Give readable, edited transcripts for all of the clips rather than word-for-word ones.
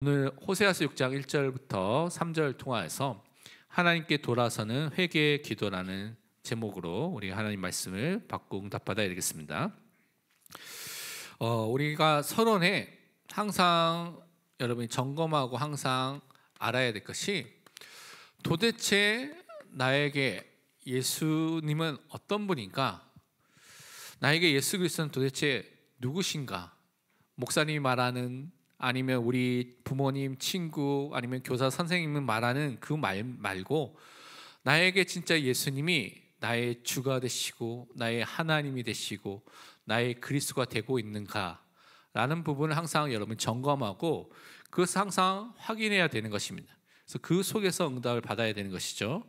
오늘 호세아서 6장 1절부터 3절 통하여서 하나님께 돌아서는 회개의 기도라는 제목으로 우리 하나님 말씀을 받고 응답받아야 되겠습니다. 우리가 서론에 항상 여러분이 점검하고 항상 알아야 될 것이, 도대체 나에게 예수님은 어떤 분인가? 나에게 예수 그리스도는 도대체 누구신가? 목사님이 말하는, 아니면 우리 부모님, 친구, 아니면 교사 선생님이 말하는 그 말 말고, 나에게 진짜 예수님이 나의 주가 되시고 나의 하나님이 되시고 나의 그리스도가 되고 있는가 라는 부분을 항상 여러분 점검하고 그것을 항상 확인해야 되는 것입니다. 그래서 그 속에서 응답을 받아야 되는 것이죠.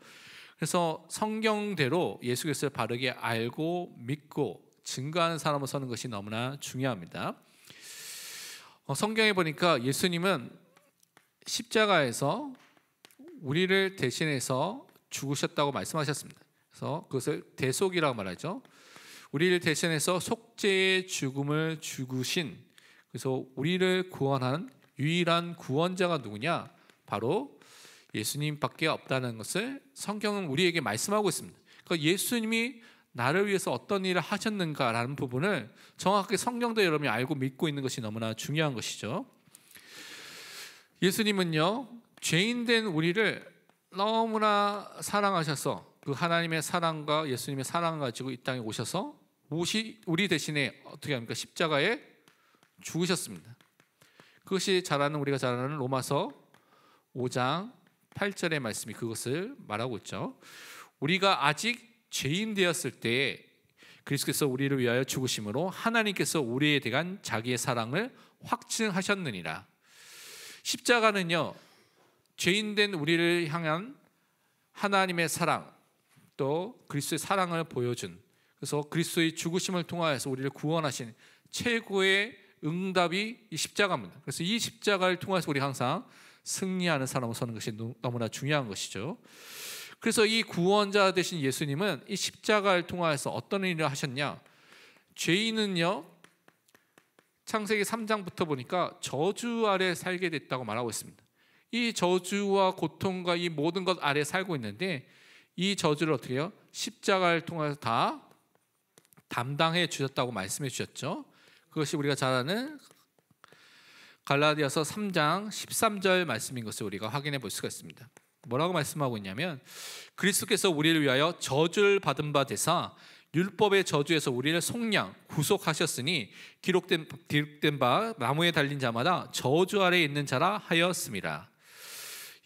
그래서 성경대로 예수 그리스도를 바르게 알고 믿고 증거하는 사람으로 서는 것이 너무나 중요합니다. 성경에 보니까 예수님은 십자가에서 우리를 대신해서 죽으셨다고 말씀하셨습니다. 그래서 그것을 대속이라고 말하죠. 우리를 대신해서 속죄의 죽음을 죽으신, 그래서 우리를 구원하는 유일한 구원자가 누구냐? 바로 예수님밖에 없다는 것을 성경은 우리에게 말씀하고 있습니다. 그러니까 예수님이 나를 위해서 어떤 일을 하셨는가라는 부분을 정확하게 성경도 여러분이 알고 믿고 있는 것이 너무나 중요한 것이죠. 예수님은요, 죄인된 우리를 너무나 사랑하셔서 그 하나님의 사랑과 예수님의 사랑을 가지고 이 땅에 오셔서 우리 대신에 어떻게 합니까? 십자가에 죽으셨습니다. 그것이 우리가 잘 아는 로마서 5장 8절의 말씀이 그것을 말하고 있죠. 우리가 아직 죄인 되었을 때에 그리스도께서 우리를 위하여 죽으심으로 하나님께서 우리에 대한 자기의 사랑을 확증하셨느니라. 십자가는요, 죄인된 우리를 향한 하나님의 사랑, 또 그리스도의 사랑을 보여준, 그래서 그리스도의 죽으심을 통하여서 우리를 구원하신 최고의 응답이 이 십자가입니다. 그래서 이 십자가를 통해서 우리 항상 승리하는 사람으로 서는 것이 너무나 중요한 것이죠. 그래서 이 구원자 되신 예수님은 이 십자가를 통하여서 어떤 일을 하셨냐? 죄인은요, 창세기 3장부터 보니까 저주 아래 살게 됐다고 말하고 있습니다. 이 저주와 고통과 이 모든 것 아래 살고 있는데, 이 저주를 어떻게 해요? 십자가를 통해서 다 담당해 주셨다고 말씀해 주셨죠. 그것이 우리가 잘 아는 갈라디아서 3장 13절 말씀인 것을 우리가 확인해 볼 수가 있습니다. 뭐라고 말씀하고 있냐면, 그리스도께서 우리를 위하여 저주를 받은 바 되사 율법의 저주에서 우리를 속량 구속하셨으니 기록된 바 나무에 달린 자마다 저주 아래에 있는 자라 하였습니다.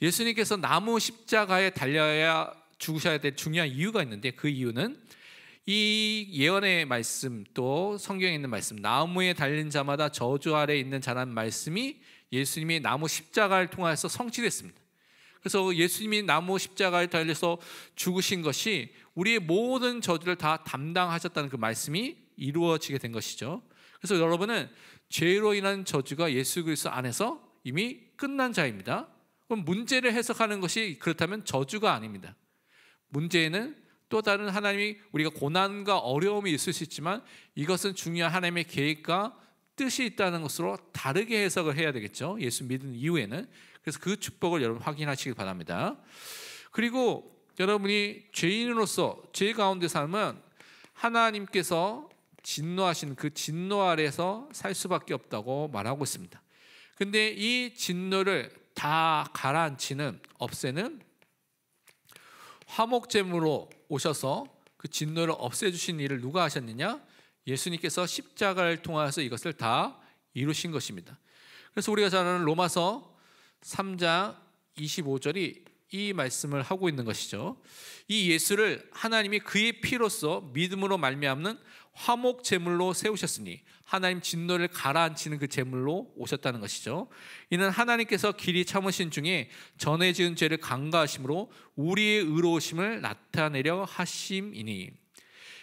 예수님께서 나무 십자가에 달려야 죽으셔야 될 중요한 이유가 있는데, 그 이유는 이 예언의 말씀, 또 성경에 있는 말씀, 나무에 달린 자마다 저주 아래에 있는 자라는 말씀이 예수님이 나무 십자가를 통해서 성취됐습니다. 그래서 예수님이 나무 십자가에 달려서 죽으신 것이 우리의 모든 저주를 다 담당하셨다는 그 말씀이 이루어지게 된 것이죠. 그래서 여러분은 죄로 인한 저주가 예수 그리스도 안에서 이미 끝난 자입니다. 그럼 문제를 해석하는 것이 그렇다면 저주가 아닙니다. 문제는 또 다른 하나님이, 우리가 고난과 어려움이 있을 수 있지만 이것은 중요한 하나님의 계획과 뜻이 있다는 것으로 다르게 해석을 해야 되겠죠. 예수 믿은 이후에는. 그래서 그 축복을 여러분 확인하시길 바랍니다. 그리고 여러분이 죄인으로서 죄 가운데 살면 하나님께서 진노하신 그 진노 아래에서 살 수밖에 없다고 말하고 있습니다. 근데 이 진노를 다 가라앉히는, 없애는 화목제물로 오셔서 그 진노를 없애주신 일을 누가 하셨느냐? 예수님께서 십자가를 통해서 이것을 다 이루신 것입니다. 그래서 우리가 잘 아는 로마서 3장 25절이 이 말씀을 하고 있는 것이죠. 이 예수를 하나님이 그의 피로써 믿음으로 말미암는 화목 제물로 세우셨으니, 하나님 진노를 가라앉히는 그 제물로 오셨다는 것이죠. 이는 하나님께서 길이 참으신 중에 전에 지은 죄를 간과하심으로 우리의 의로우심을 나타내려 하심이니,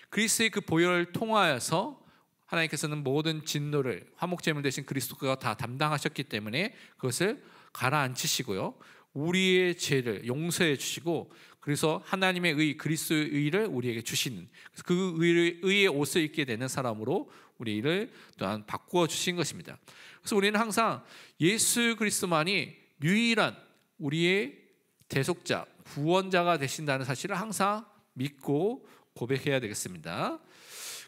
그리스도의 그 보혈을 통하여서 하나님께서는 모든 진노를 화목 제물 되신 그리스도가 다 담당하셨기 때문에 그것을 가라앉히시고요, 우리의 죄를 용서해 주시고, 그래서 하나님의 의, 그리스도의 의를 우리에게 주시는, 그 의의 옷을 입게 되는 사람으로 우리를 또한 바꾸어 주신 것입니다. 그래서 우리는 항상 예수 그리스도만이 유일한 우리의 대속자, 구원자가 되신다는 사실을 항상 믿고 고백해야 되겠습니다.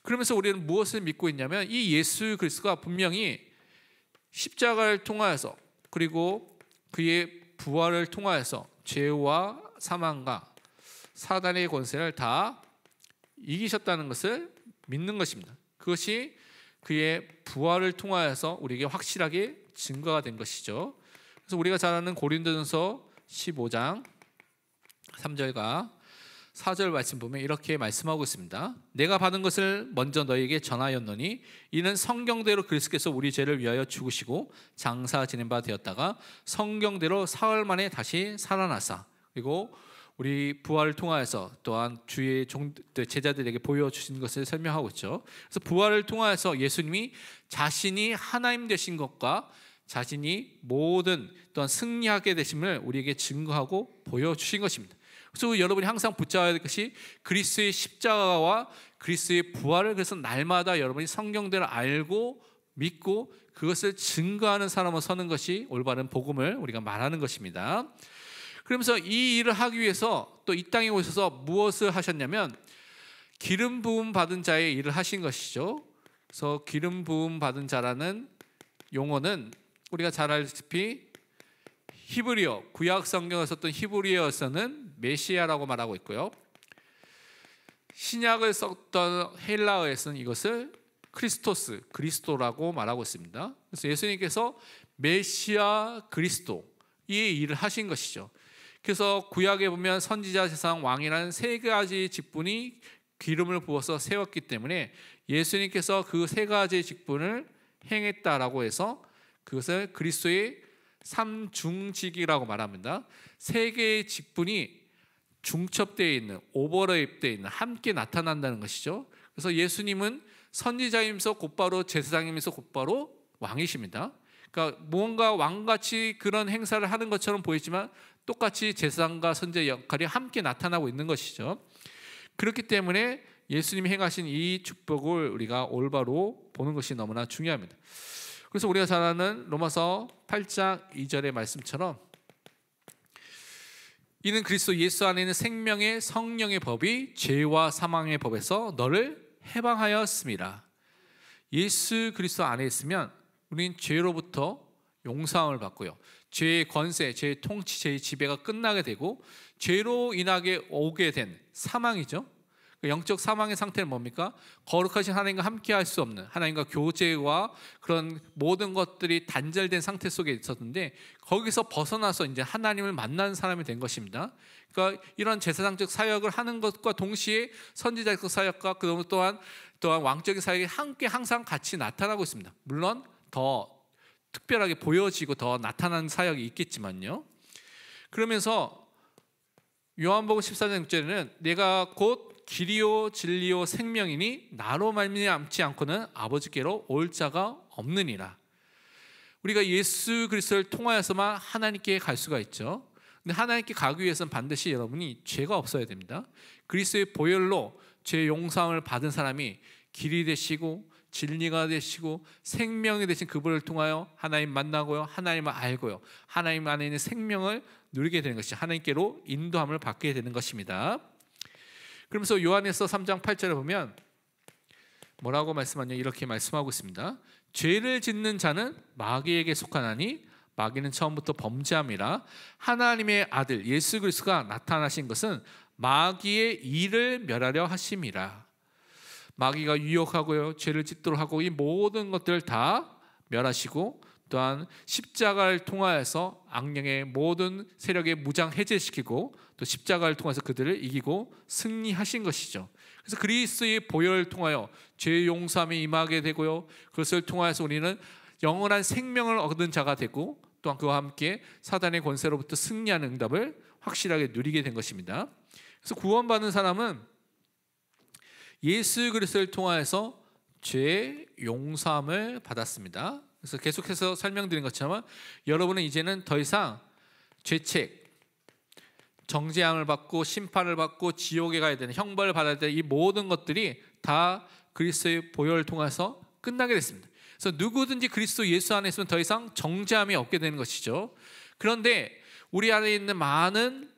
그러면서 우리는 무엇을 믿고 있냐면 이 예수 그리스도가 분명히 십자가를 통하여서 그리고 그의 부활을 통하여서 죄와 사망과 사단의 권세를 다 이기셨다는 것을 믿는 것입니다. 그것이 그의 부활을 통하여서 우리에게 확실하게 증거가 된 것이죠. 그래서 우리가 잘 아는 고린도전서 15장 3절과 4절 말씀 보면 이렇게 말씀하고 있습니다. 내가 받은 것을 먼저 너희에게 전하였노니 이는 성경대로 그리스도께서 우리 죄를 위하여 죽으시고 장사 지낸 바 되었다가 성경대로 사흘 만에 다시 살아나사 그리고 우리 부활을 통하여서 또한 주의 제자들에게 보여주신 것을 설명하고 있죠. 그래서 부활을 통하여서 예수님이 자신이 하나님 되신 것과 자신이 모든 또한 승리하게 되심을 우리에게 증거하고 보여주신 것입니다. 그래서 여러분이 항상 붙잡아야 될 것이 그리스도의 십자가와 그리스도의 부활을 그래서 날마다 여러분이 성경대로 알고 믿고 그것을 증거하는 사람으로 서는 것이 올바른 복음을 우리가 말하는 것입니다. 그러면서 이 일을 하기 위해서 또 이 땅에 오셔서 무엇을 하셨냐면 기름 부음 받은 자의 일을 하신 것이죠. 그래서 기름 부음 받은 자라는 용어는 우리가 잘 알다시피 히브리어, 구약 성경에 썼던 히브리어에서는 메시아라고 말하고 있고요. 신약을 썼던 헬라어에서는 이것을 크리스토스, 그리스도라고 말하고 있습니다. 그래서 예수님께서 메시아 그리스도 이 일을 하신 것이죠. 그래서 구약에 보면 선지자, 제사장, 왕이라는 세 가지 직분이 기름을 부어서 세웠기 때문에 예수님께서 그 세 가지 직분을 행했다라고 해서 그것을 그리스도의 삼중직이라고 말합니다. 세 개의 직분이 중첩되어 있는, 오버랩되어 있는, 함께 나타난다는 것이죠. 그래서 예수님은 선지자이면서 곧바로 제사장이면서 곧바로 왕이십니다. 그러니까 무언가 왕같이 그런 행사를 하는 것처럼 보이지만 똑같이 제사장과 선지자의 역할이 함께 나타나고 있는 것이죠. 그렇기 때문에 예수님이 행하신 이 축복을 우리가 올바로 보는 것이 너무나 중요합니다. 그래서 우리가 잘 아는 로마서 8장 2절의 말씀처럼 이는 그리스도 예수 안에 있는 생명의 성령의 법이 죄와 사망의 법에서 너를 해방하였습니다. 예수 그리스도 안에 있으면 우리는 죄로부터 용서함을 받고요. 죄의 권세, 죄의 통치, 죄의 지배가 끝나게 되고 죄로 인하게 오게 된 사망이죠. 영적 사망의 상태는 뭡니까? 거룩하신 하나님과 함께 할 수 없는 하나님과 교제와 그런 모든 것들이 단절된 상태 속에 있었는데 거기서 벗어나서 이제 하나님을 만나는 사람이 된 것입니다. 그러니까 이런 제사장적 사역을 하는 것과 동시에 선지자적 사역과 그 또한 왕적인 사역이 함께 항상 같이 나타나고 있습니다. 물론 더 특별하게 보여지고 더 나타나는 사역이 있겠지만요. 그러면서 요한복음 14장 6절에는 내가 곧 길이요 진리요 생명이니 나로 말미암지 않고는 아버지께로 올 자가 없느니라. 우리가 예수 그리스도를 통하여서만 하나님께 갈 수가 있죠. 근데 하나님께 가기 위해서는 반드시 여러분이 죄가 없어야 됩니다. 그리스도의 보혈로 죄 용서함을 받은 사람이 길이 되시고 진리가 되시고 생명이 되신 그분을 통하여 하나님 만나고요, 하나님을 알고요, 하나님 안에 있는 생명을 누리게 되는 것이 하나님께로 인도함을 받게 되는 것입니다. 그러면서 요한에서 3장 8절에 보면 뭐라고 말씀하냐 이렇게 말씀하고 있습니다. 죄를 짓는 자는 마귀에게 속하나니 마귀는 처음부터 범죄함이라. 하나님의 아들 예수 그리스도가 나타나신 것은 마귀의 일을 멸하려 하심이라. 마귀가 유혹하고요, 죄를 짓도록 하고 이 모든 것들을 다 멸하시고 또한 십자가를 통하여서 악령의 모든 세력의 무장 해제시키고 또 십자가를 통해서 그들을 이기고 승리하신 것이죠. 그래서 그리스도의 보혈을 통하여 죄 용서함이 임하게 되고요, 그것을 통하여서 우리는 영원한 생명을 얻은 자가 되고 또한 그와 함께 사단의 권세로부터 승리하는 응답을 확실하게 누리게 된 것입니다. 그래서 구원받은 사람은 예수 그리스도를 통하여서 죄 용서함을 받았습니다. 그래서 계속해서 설명드린 것처럼 여러분은 이제는 더 이상 죄책, 정죄함을 받고 심판을 받고 지옥에 가야 되는 형벌을 받아야 되는 이 모든 것들이 다 그리스도의 보혈을 통해서 끝나게 됐습니다. 그래서 누구든지 그리스도 예수 안에 있으면 더 이상 정죄함이 없게 되는 것이죠. 그런데 우리 안에 있는 많은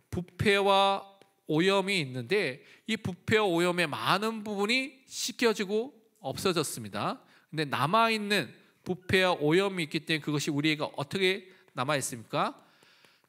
부패와 오염이 있는데 이 부패와 오염의 많은 부분이 씻겨지고 없어졌습니다. 근데 남아있는 부패와 오염이 있기 때문에 그것이 우리에게 어떻게 남아있습니까?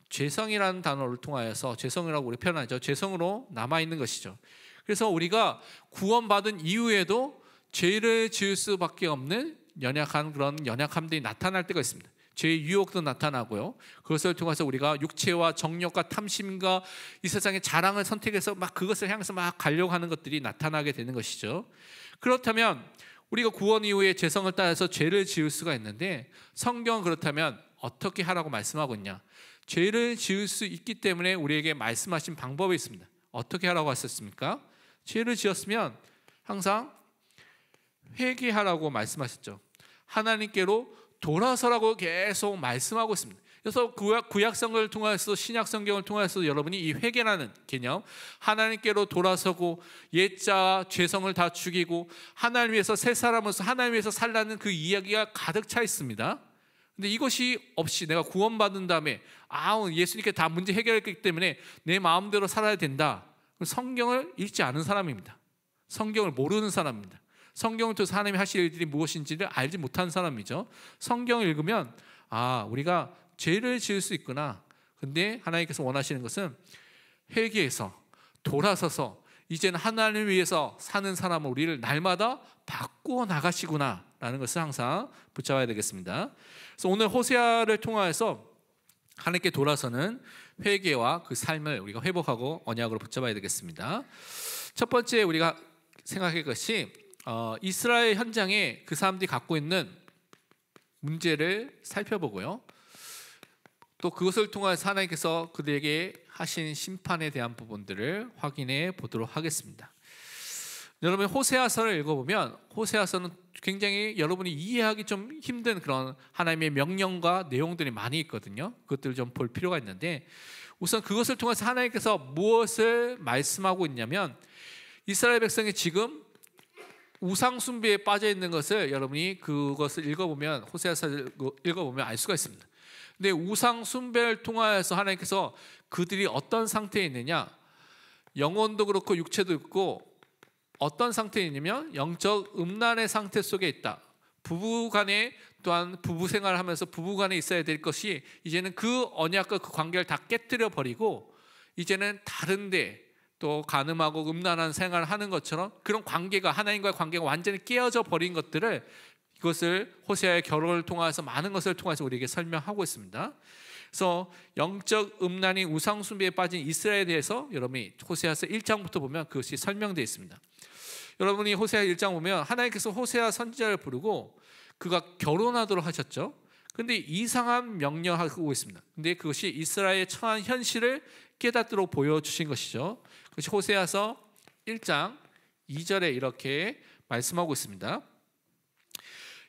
죄성이라는 단어를 통하여서, 죄성이라고 우리 표현하죠. 죄성으로 남아있는 것이죠. 그래서 우리가 구원받은 이후에도 죄를 지을 수밖에 없는 연약한 그런 연약함들이 나타날 때가 있습니다. 죄의 유혹도 나타나고요. 그것을 통해서 우리가 육체와 정욕과 탐심과 이 세상의 자랑을 선택해서 막 그것을 향해서 막 가려고 하는 것들이 나타나게 되는 것이죠. 그렇다면 우리가 구원 이후에 죄성을 따라서 죄를 지을 수가 있는데 성경은 그렇다면 어떻게 하라고 말씀하고 있냐? 죄를 지을 수 있기 때문에 우리에게 말씀하신 방법이 있습니다. 어떻게 하라고 하셨습니까? 죄를 지었으면 항상 회개하라고 말씀하셨죠. 하나님께로 돌아서라고 계속 말씀하고 있습니다. 그래서 구약성경을 통해서 신약성경을 통해서 여러분이 이 회개라는 개념, 하나님께로 돌아서고 옛자 죄성을 다 죽이고 하나님 위해서 새 사람으로서 하나님 위해서 살라는 그 이야기가 가득 차 있습니다. 근데 이것이 없이 내가 구원받은 다음에 예수님께 다 문제 해결했기 때문에 내 마음대로 살아야 된다. 성경을 읽지 않은 사람입니다. 성경을 모르는 사람입니다. 성경을 통해서 하나님이 하실 일들이 무엇인지를 알지 못한 사람이죠. 성경을 읽으면 우리가 죄를 지을 수 있구나. 근데 하나님께서 원하시는 것은 회개해서 돌아서서 이제는 하나님을 위해서 사는 사람을 우리를 날마다 바꾸어 나가시구나 라는 것을 항상 붙잡아야 되겠습니다. 그래서 오늘 호세아를 통하여서 하나님께 돌아서는 회개와 그 삶을 우리가 회복하고 언약으로 붙잡아야 되겠습니다. 첫 번째 우리가 생각할 것이 이스라엘 현장에 그 사람들이 갖고 있는 문제를 살펴보고요. 또 그것을 통해서 하나님께서 그들에게 하신 심판에 대한 부분들을 확인해 보도록 하겠습니다. 여러분 호세아서를 읽어보면 호세아서는 굉장히 여러분이 이해하기 좀 힘든 그런 하나님의 명령과 내용들이 많이 있거든요. 그것들을 좀 볼 필요가 있는데 우선 그것을 통해서 하나님께서 무엇을 말씀하고 있냐면 이스라엘 백성이 지금 우상 숭배에 빠져 있는 것을 여러분이 그것을 읽어보면 호세아서를 읽어보면 알 수가 있습니다. 근데 우상 숭배를 통하여서 하나님께서 그들이 어떤 상태에 있느냐, 영혼도 그렇고 육체도 있고 어떤 상태에 있냐면 영적 음란의 상태 속에 있다. 부부간에 또한 부부 생활을 하면서 부부간에 있어야 될 것이 이제는 그 언약과 그 관계를 다 깨뜨려 버리고 이제는 다른데 또 간음하고 음란한 생활을 하는 것처럼 그런 관계가 하나님과의 관계가 완전히 깨어져 버린 것들을 이것을 호세아의 결혼을 통해서 많은 것을 통해서 우리에게 설명하고 있습니다. 그래서 영적 음란이 우상 숭배에 빠진 이스라엘에 대해서 여러분이 호세아서 1장부터 보면 그것이 설명되어 있습니다. 여러분이 호세아 1장 보면 하나님께서 호세아 선지자를 부르고 그가 결혼하도록 하셨죠. 근데 이상한 명령을 하고 있습니다. 근데 그것이 이스라엘의 처한 현실을 깨닫도록 보여주신 것이죠. 그것이 호세아서 1장 2절에 이렇게 말씀하고 있습니다.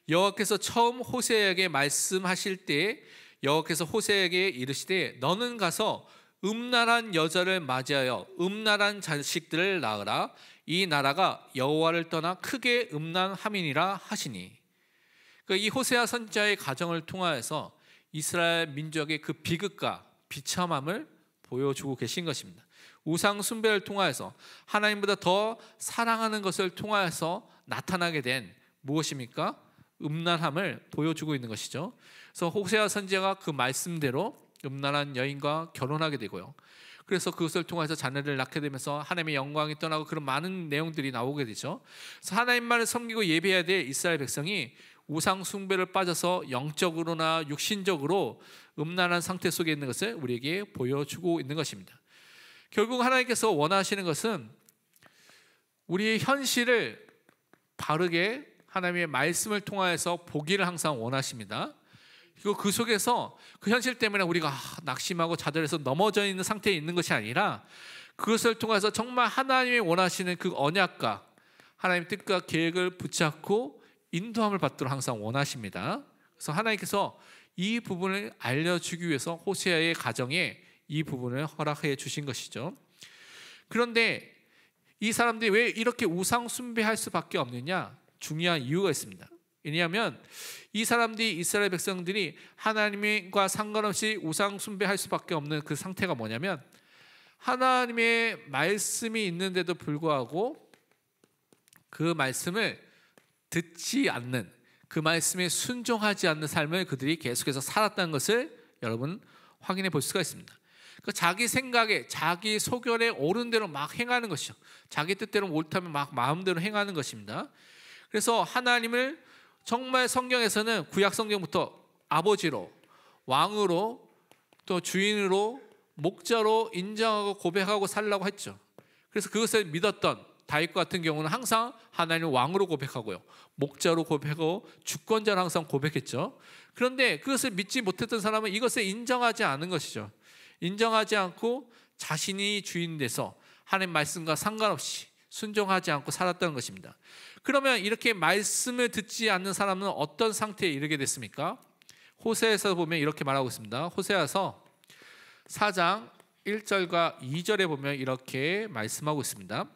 여호와께서 처음 호세아에게 말씀하실 때 여호와께서 호세아에게 이르시되 너는 가서 음란한 여자를 맞이하여 음란한 자식들을 낳으라. 이 나라가 여호와를 떠나 크게 음란함이니라 하시니. 그러니까 이 호세아 선지자의 가정을 통하여서 이스라엘 민족의 그 비극과 비참함을 보여주고 계신 것입니다. 우상 숭배를 통하여서 하나님보다 더 사랑하는 것을 통하여서 나타나게 된 무엇입니까? 음란함을 보여주고 있는 것이죠. 그래서 호세아 선지자가 그 말씀대로 음란한 여인과 결혼하게 되고요. 그래서 그것을 통해서 자녀를 낳게 되면서 하나님의 영광이 떠나고 그런 많은 내용들이 나오게 되죠. 그래서 하나님만을 섬기고 예배해야 될 이스라엘 백성이 우상 숭배를 빠져서 영적으로나 육신적으로 음란한 상태 속에 있는 것을 우리에게 보여주고 있는 것입니다. 결국 하나님께서 원하시는 것은 우리의 현실을 바르게 하나님의 말씀을 통하여서 보기를 항상 원하십니다. 그리고 그 속에서 그 현실 때문에 우리가 낙심하고 자들에서 넘어져 있는 상태에 있는 것이 아니라 그것을 통해서 정말 하나님이 원하시는 그 언약과 하나님의 뜻과 계획을 붙잡고 인도함을 받도록 항상 원하십니다. 그래서 하나님께서 이 부분을 알려주기 위해서 호세아의 가정에 이 부분을 허락해 주신 것이죠. 그런데 이 사람들이 왜 이렇게 우상 숭배할 수밖에 없느냐? 중요한 이유가 있습니다. 왜냐하면 이 사람들이, 이스라엘 백성들이 하나님과 상관없이 우상 숭배할 수밖에 없는 그 상태가 뭐냐면, 하나님의 말씀이 있는데도 불구하고 그 말씀을 듣지 않는, 그 말씀에 순종하지 않는 삶을 그들이 계속해서 살았다는 것을 여러분 확인해 볼 수가 있습니다. 그러니까 자기 생각에, 자기 소견에 옳은 대로 막 행하는 것이죠. 자기 뜻대로 옳다면 막 마음대로 행하는 것입니다. 그래서 하나님을 정말 성경에서는 구약 성경부터 아버지로, 왕으로, 또 주인으로, 목자로 인정하고 고백하고 살라고 했죠. 그래서 그것을 믿었던 다윗 같은 경우는 항상 하나님을 왕으로 고백하고요, 목자로 고백하고 주권자로 항상 고백했죠. 그런데 그것을 믿지 못했던 사람은 이것을 인정하지 않은 것이죠. 인정하지 않고 자신이 주인 돼서 하나님 말씀과 상관없이 순종하지 않고 살았다는 것입니다. 그러면 이렇게 말씀을 듣지 않는 사람은 어떤 상태에 이르게 됐습니까? 호세아서 보면 이렇게 말하고 있습니다. 호세아서 4장 1절과 2절에 보면 이렇게 말씀하고 있습니다.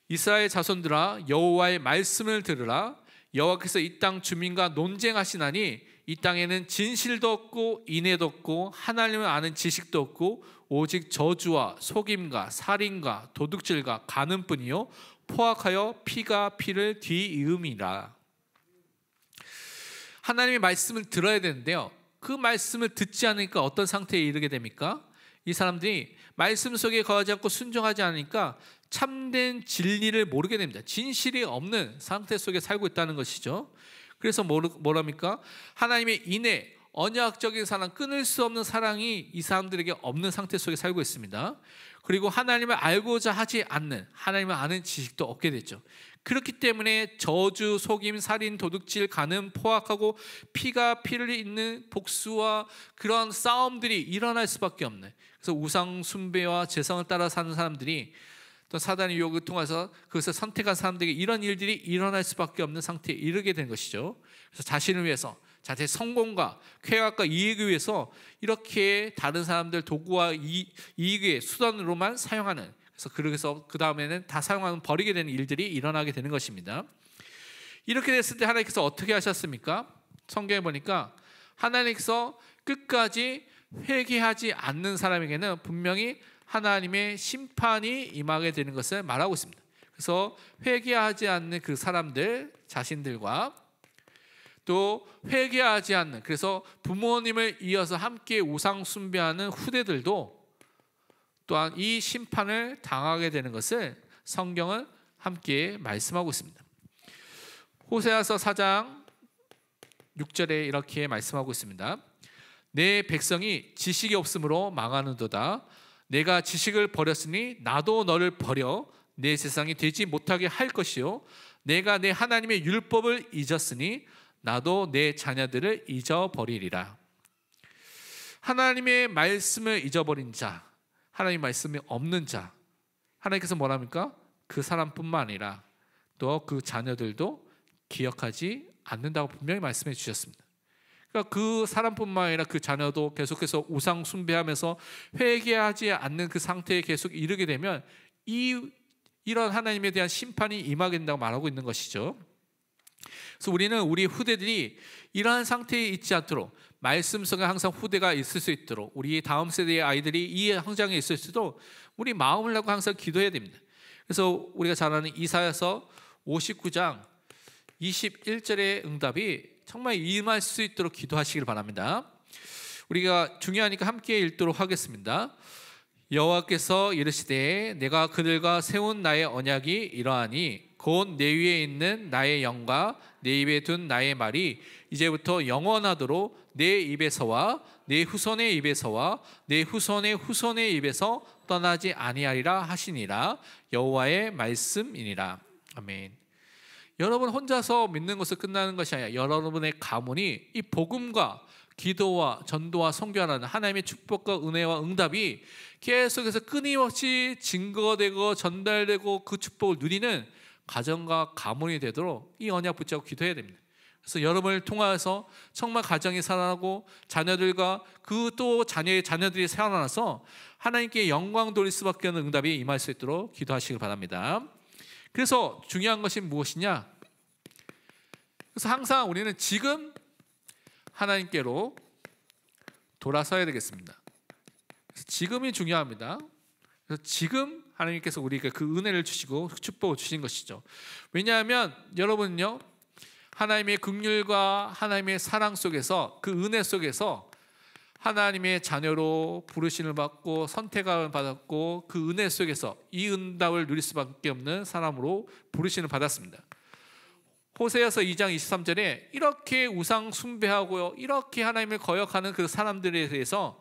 이스라엘 자손들아, 여호와의 말씀을 들으라. 여호와께서 이 땅 주민과 논쟁하시나니 이 땅에는 진실도 없고 인애도 없고 하나님을 아는 지식도 없고 오직 저주와 속임과 살인과 도둑질과 간음뿐이요 포악하여 피가 피를 뒤이음이라. 하나님의 말씀을 들어야 되는데요, 그 말씀을 듣지 않으니까 어떤 상태에 이르게 됩니까? 이 사람들이 말씀 속에 거하지 않고 순종하지 않으니까 참된 진리를 모르게 됩니다. 진실이 없는 상태 속에 살고 있다는 것이죠. 그래서 뭐랍니까? 하나님의 인애, 언약적인 사랑, 끊을 수 없는 사랑이 이 사람들에게 없는 상태 속에 살고 있습니다. 그리고 하나님을 알고자 하지 않는, 하나님을 아는 지식도 없게 됐죠. 그렇기 때문에 저주, 속임, 살인, 도둑질, 간음, 포악하고 피가 피를 잇는 복수와 그런 싸움들이 일어날 수밖에 없는, 그래서 우상 숭배와 재성을 따라 사는 사람들이 또 사단의 유혹을 통해서 그것을 선택한 사람들에게 이런 일들이 일어날 수밖에 없는 상태에 이르게 된 것이죠. 그래서 자신을 위해서, 자신의 성공과 쾌락과 이익을 위해서 이렇게 다른 사람들 도구와 이익의 수단으로만 사용하는, 그래서 그 다음에는 다 사용하면 버리게 되는 일들이 일어나게 되는 것입니다. 이렇게 됐을 때 하나님께서 어떻게 하셨습니까? 성경에 보니까 하나님께서 끝까지 회개하지 않는 사람에게는 분명히 하나님의 심판이 임하게 되는 것을 말하고 있습니다. 그래서 회개하지 않는 그 사람들 자신들과 또 회개하지 않는, 그래서 부모님을 이어서 함께 우상 숭배하는 후대들도 또한 이 심판을 당하게 되는 것을 성경은 함께 말씀하고 있습니다. 호세아서 4장 6절에 이렇게 말씀하고 있습니다. 내 백성이 지식이 없으므로 망하는도다. 내가 지식을 버렸으니 나도 너를 버려 내 세상이 되지 못하게 할 것이요 내가 내 하나님의 율법을 잊었으니 나도 내 자녀들을 잊어버리리라. 하나님의 말씀을 잊어버린 자, 하나님의 말씀이 없는 자, 하나님께서 뭐랍니까? 그 사람뿐만 아니라 또 그 자녀들도 기억하지 않는다고 분명히 말씀해 주셨습니다. 그러니까 그 사람뿐만 아니라 그 자녀도 계속해서 우상 숭배하면서 회개하지 않는 그 상태에 계속 이르게 되면 이런 하나님에 대한 심판이 임하게 된다고 말하고 있는 것이죠. 그래서 우리는 우리 후대들이 이러한 상태에 있지 않도록, 말씀 속에 항상 후대가 있을 수 있도록, 우리 다음 세대의 아이들이 이 현장에 있을 수 있도록 우리 마음을 갖고 항상 기도해야 됩니다. 그래서 우리가 잘 아는 이사야서 59장 21절의 응답이 정말 임할 수 있도록 기도하시길 바랍니다. 우리가 중요하니까 함께 읽도록 하겠습니다. 여호와께서 이르시되 내가 그들과 세운 나의 언약이 이러하니 곧 내 위에 있는 나의 영과 내 입에 둔 나의 말이 이제부터 영원하도록 내 입에서와 내 후손의 입에서와 내 후손의 후손의 입에서 떠나지 아니하리라 하시니라. 여호와의 말씀이니라. 아멘. 여러분 혼자서 믿는 것을 끝나는 것이 아니라 여러분의 가문이 이 복음과 기도와 전도와 선교하는 하나님의 축복과 은혜와 응답이 계속해서 끊임없이 증거되고 전달되고 그 축복을 누리는 가정과 가문이 되도록 이 언약 붙잡고 기도해야 됩니다. 그래서 여러분을 통해서 정말 가정이 살아나고 자녀들과 그 또 자녀의 자녀들이 살아나서 하나님께 영광 돌릴 수밖에 없는 응답이 임할 수 있도록 기도하시길 바랍니다. 그래서 중요한 것이 무엇이냐? 그래서 항상 우리는 지금 하나님께로 돌아서야 되겠습니다. 그래서 지금이 중요합니다. 그래서 지금 하나님께서 우리에게 그 은혜를 주시고 축복을 주신 것이죠. 왜냐하면 여러분요, 하나님의 긍휼과 하나님의 사랑 속에서, 그 은혜 속에서 하나님의 자녀로 부르심을 받고 선택을 받았고, 그 은혜 속에서 이 응답을 누릴 수밖에 없는 사람으로 부르심을 받았습니다. 호세아서 2장 23절에 이렇게 우상 숭배하고요, 이렇게 하나님을 거역하는 그 사람들에 대해서,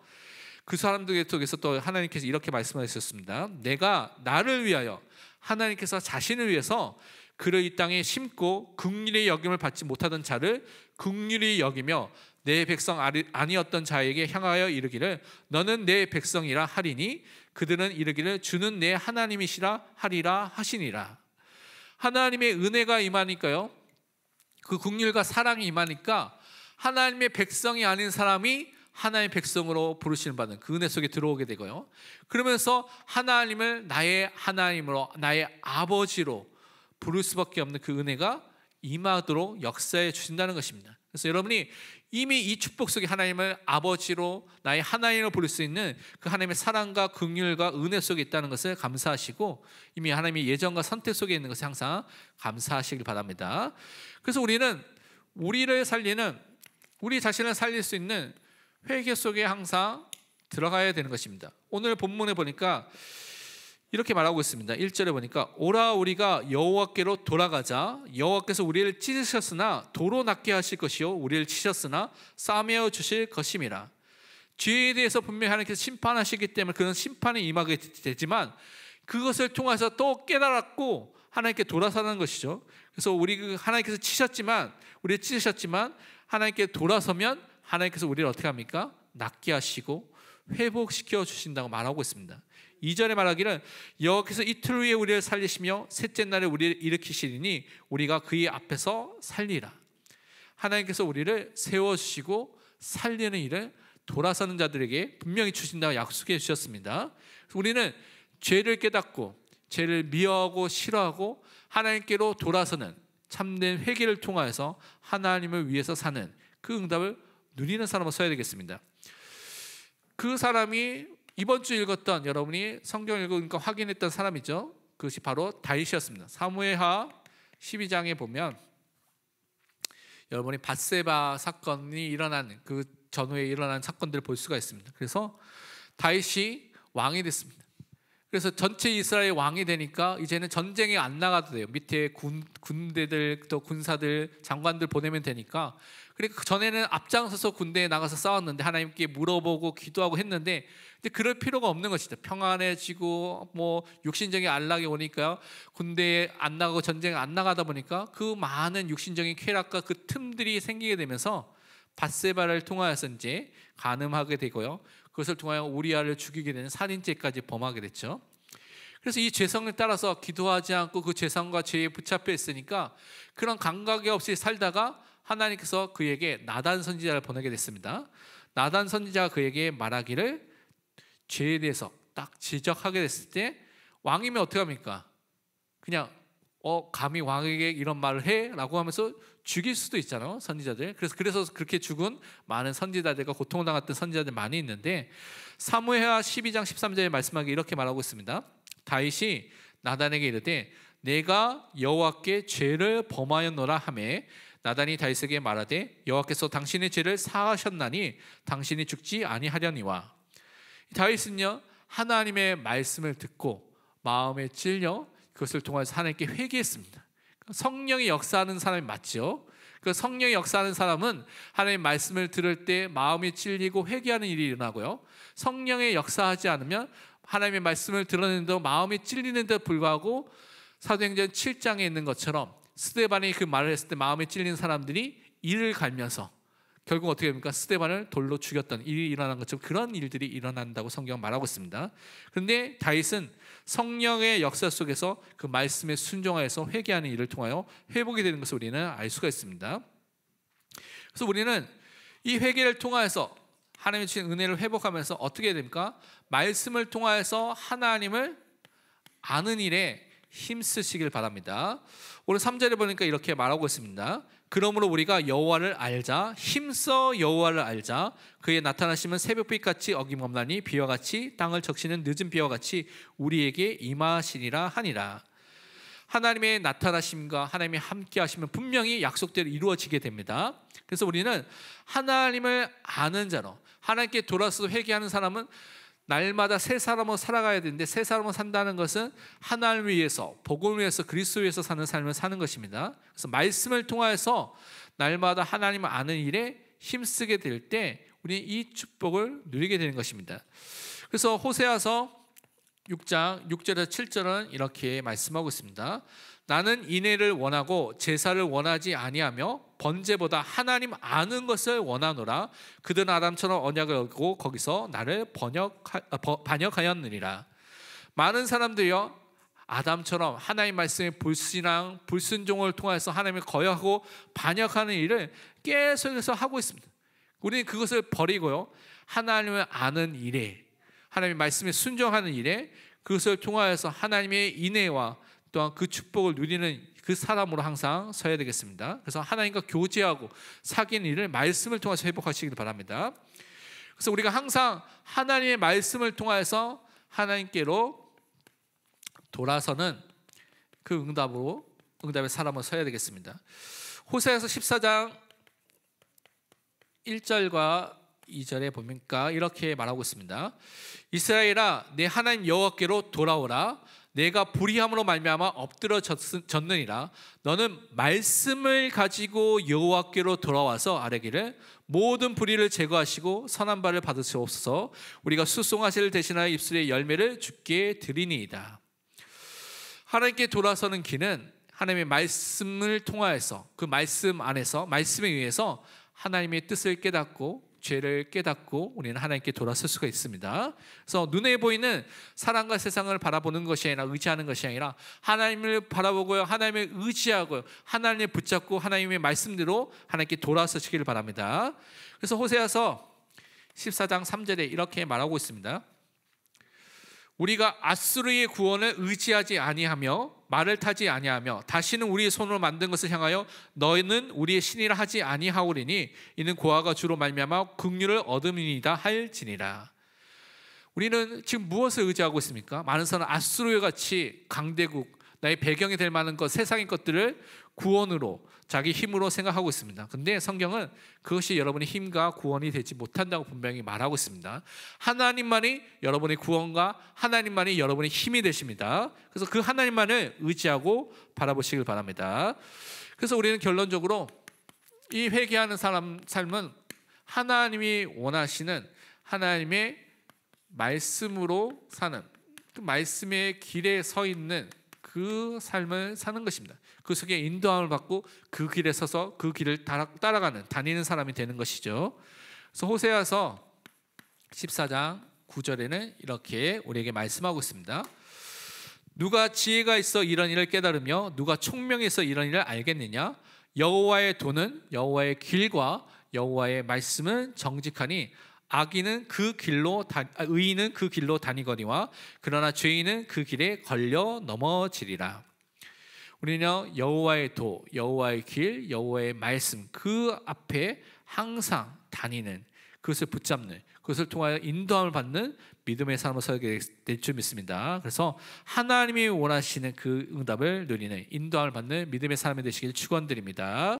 그 사람들 속에서 또 하나님께서 이렇게 말씀하셨습니다. 내가 나를 위하여, 하나님께서 자신을 위해서 그를 이 땅에 심고 긍휼의 여김을 받지 못하던 자를 긍휼히 여기며 내 백성 아니었던 자에게 향하여 이르기를 너는 내 백성이라 하리니 그들은 이르기를 주는 내 하나님이시라 하리라 하시니라. 하나님의 은혜가 임하니까요, 그 긍휼과 사랑이 임하니까 하나님의 백성이 아닌 사람이 하나님의 백성으로 부르심을 받는 그 은혜 속에 들어오게 되고요, 그러면서 하나님을 나의 하나님으로, 나의 아버지로 부를 수밖에 없는 그 은혜가 임하도록 역사해 주신다는 것입니다. 그래서 여러분이 이미 이 축복 속에 하나님을 아버지로, 나의 하나님으로 부를 수 있는 그 하나님의 사랑과 긍휼과 은혜 속에 있다는 것을 감사하시고, 이미 하나님의 예정과 선택 속에 있는 것을 항상 감사하시길 바랍니다. 그래서 우리는 우리를 살리는, 우리 자신을 살릴 수 있는 회개 속에 항상 들어가야 되는 것입니다. 오늘 본문에 보니까 이렇게 말하고 있습니다. 1절에 보니까 오라 우리가 여호와께로 돌아가자. 여호와께서 우리를 찢으셨으나 도로 낫게 하실 것이요 우리를 치셨으나 싸매어 주실 것임이라. 죄에 대해서 분명히 하나님께서 심판하시기 때문에 그런 심판이 임하게 되지만 그것을 통해서 또 깨달았고 하나님께 돌아서는 것이죠. 그래서 우리 하나님께서 치셨지만, 우리를 찢으셨지만 하나님께 돌아서면 하나님께서 우리를 어떻게 합니까? 낫게 하시고 회복시켜 주신다고 말하고 있습니다. 2절에 말하기를 여호와께서 이틀 후에 우리를 살리시며 셋째 날에 우리를 일으키시리니 우리가 그의 앞에서 살리라. 하나님께서 우리를 세워주시고 살리는 일을 돌아서는 자들에게 분명히 주신다고 약속해 주셨습니다. 우리는 죄를 깨닫고 죄를 미워하고 싫어하고 하나님께로 돌아서는 참된 회개를 통하여서 하나님을 위해서 사는 그 응답을 누리는 사람으로 서야 되겠습니다. 그 사람이 이번 주 읽었던, 여러분이 성경 읽으니까 확인했던 사람이죠. 그것이 바로 다윗이었습니다. 사무엘하 12장에 보면 여러분이 밧세바 사건이 일어난 그 전후에 일어난 사건들을 볼 수가 있습니다. 그래서 다윗이 왕이 됐습니다. 그래서 전체 이스라엘 왕이 되니까 이제는 전쟁에 안 나가도 돼요. 밑에 군대들, 또 군사들, 장관들 보내면 되니까. 그러니까 전에는 앞장서서 군대에 나가서 싸웠는데 하나님께 물어보고 기도하고 했는데 근데 그럴 필요가 없는 것이죠. 평안해지고 뭐 육신적인 안락이 오니까요, 군대에 안 나가고 전쟁에 안 나가다 보니까 그 많은 육신적인 쾌락과 그 틈들이 생기게 되면서 밧세바를 통하여서 이제 간음하게 되고요, 그것을 통하여 우리아를 죽이게 되는 살인죄까지 범하게 됐죠. 그래서 이 죄성을 따라서 기도하지 않고 그 죄성과 죄에 붙잡혀 있으니까 그런 감각이 없이 살다가 하나님께서 그에게 나단 선지자를 보내게 됐습니다. 나단 선지자가 그에게 말하기를 죄에 대해서 딱 지적하게 됐을 때 왕이면 어떻게 합니까? 그냥 감히 왕에게 이런 말을 해? 라고 하면서 죽일 수도 있잖아요, 선지자들. 그래서 그렇게 죽은 많은 선지자들과 고통당했던 선지자들 많이 있는데 사무엘하 12장 13절에 말씀하기에 이렇게 말하고 있습니다. 다윗이 나단에게 이르되 내가 여호와께 죄를 범하였노라 하매 나단이 다윗에게 말하되 여호와께서 당신의 죄를 사하셨나니 당신이 죽지 아니하려니와. 다윗은요, 하나님의 말씀을 듣고 마음에 찔려 그것을 통해서 하나님께 회개했습니다. 성령이 역사하는 사람이 맞죠. 그 성령이 역사하는 사람은 하나님의 말씀을 들을 때 마음이 찔리고 회개하는 일이 일어나고요, 성령의 역사하지 않으면 하나님의 말씀을 들었는데도 마음이 찔리는데 불구하고 사도행전 7장에 있는 것처럼 스데반이 그 말을 했을 때 마음에 찔린 사람들이 이를 갈면서 결국 어떻게 됩니까? 스데반을 돌로 죽였던 일이 일어난 것처럼 그런 일들이 일어난다고 성경은 말하고 있습니다. 그런데 다윗은 성령의 역사 속에서 그 말씀에 순종하여서 회개하는 일을 통하여 회복이 되는 것을 우리는 알 수가 있습니다. 그래서 우리는 이 회개를 통하여서 하나님의 주신 은혜를 회복하면서 어떻게 해야 됩니까? 말씀을 통하여서 하나님을 아는 일에 힘쓰시길 바랍니다. 오늘 3절에 보니까 이렇게 말하고 있습니다. 그러므로 우리가 여호와를 알자, 힘써 여호와를 알자. 그의 나타나심은 새벽빛 같이 어김없나니 비와 같이 땅을 적시는 늦은 비와 같이 우리에게 임하시리라 하니라. 하나님의 나타나심과 하나님의 함께 하시면 분명히 약속대로 이루어지게 됩니다. 그래서 우리는 하나님을 아는 자로, 하나님께 돌아서 회개하는 사람은 날마다 새 사람으로 살아가야 되는데, 새 사람으로 산다는 것은 하나님을 위해서, 복음을 위해서, 그리스도를 위해서 사는 삶을 사는 것입니다. 그래서 말씀을 통하여서 날마다 하나님을 아는 일에 힘쓰게 될 때 우리는 이 축복을 누리게 되는 것입니다. 그래서 호세아서 6장 6절에서 7절은 이렇게 말씀하고 있습니다. 나는 인애를 원하고 제사를 원하지 아니하며 번제보다 하나님 아는 것을 원하노라. 그들은 아담처럼 언약을 얻고 거기서 나를 반역하였느니라. 많은 사람들이요, 아담처럼 하나님 말씀의 불신앙, 불순종을 통해서 하나님을 거역하고 반역하는 일을 계속해서 하고 있습니다. 우리는 그것을 버리고요, 하나님을 아는 일에, 하나님의 말씀에 순종하는 일에, 그것을 통하여서 하나님의 인애와 또한 그 축복을 누리는 그 사람으로 항상 서야 되겠습니다. 그래서 하나님과 교제하고 사귀는 일을 말씀을 통해서 회복하시길 바랍니다. 그래서 우리가 항상 하나님의 말씀을 통해서 하나님께로 돌아서는 그 응답의 사람으로 서야 되겠습니다. 호세아서 14장 1절과 2절에 보니까 이렇게 말하고 있습니다. 이스라엘아, 내 하나님 여호와께로 돌아오라. 내가 불의함으로 말미암아 엎드러졌느니라. 너는 말씀을 가지고 여호와께로 돌아와서 아뢰기를 모든 불의를 제거하시고 선한 바를 받으시옵소서. 우리가 수송하실 대신하여 입술의 열매를 주께 드리니이다. 하나님께 돌아서는 길은 하나님의 말씀을 통하여서, 그 말씀 안에서, 말씀에 의해서 하나님의 뜻을 깨닫고 죄를 깨닫고 우리는 하나님께 돌아설 수가 있습니다. 그래서 눈에 보이는 사람과 세상을 바라보는 것이 아니라, 의지하는 것이 아니라 하나님을 바라보고요, 하나님을 의지하고요, 하나님을 붙잡고 하나님의 말씀대로 하나님께 돌아서시기를 바랍니다. 그래서 호세아서 14장 3절에 이렇게 말하고 있습니다. 우리가 아수르의 구원을 의지하지 아니하며 말을 타지 아니하며 다시는 우리의 손으로 만든 것을 향하여 너희는 우리의 신이라 하지 아니하오리니 이는 고아가 주로 말미암아 긍휼을 얻음이니이다 할지니라. 우리는 지금 무엇을 의지하고 있습니까? 많은 사람은 아수르와 같이 강대국, 나의 배경이 될 만한 것, 세상의 것들을 구원으로, 자기 힘으로 생각하고 있습니다. 근데 성경은 그것이 여러분의 힘과 구원이 되지 못한다고 분명히 말하고 있습니다. 하나님만이 여러분의 구원과 하나님만이 여러분의 힘이 되십니다. 그래서 그 하나님만을 의지하고 바라보시길 바랍니다. 그래서 우리는 결론적으로 이 회개하는 사람 삶은 하나님이 원하시는 하나님의 말씀으로 사는, 그 말씀의 길에 서 있는 그 삶을 사는 것입니다. 그 속에 인도함을 받고 그 길에 서서 그 길을 따라가는, 다니는 사람이 되는 것이죠. 그래서 호세아서 14장 9절에는 이렇게 우리에게 말씀하고 있습니다. 누가 지혜가 있어 이런 일을 깨달으며 누가 총명이 있어 이런 일을 알겠느냐? 여호와의 도는, 여호와의 길과 여호와의 말씀은 정직하니 의인은 그 길로 다니거니와 그러나 죄인은 그 길에 걸려 넘어지리라. 우리는 여호와의 도, 여호와의 길, 여호와의 말씀, 그 앞에 항상 다니는, 그것을 붙잡는, 그것을 통하여 인도함을 받는 믿음의 삶을 살게 될 줄 믿습니다. 그래서 하나님이 원하시는 그 응답을 누리는, 인도함을 받는 믿음의 삶이 되시길 축원드립니다.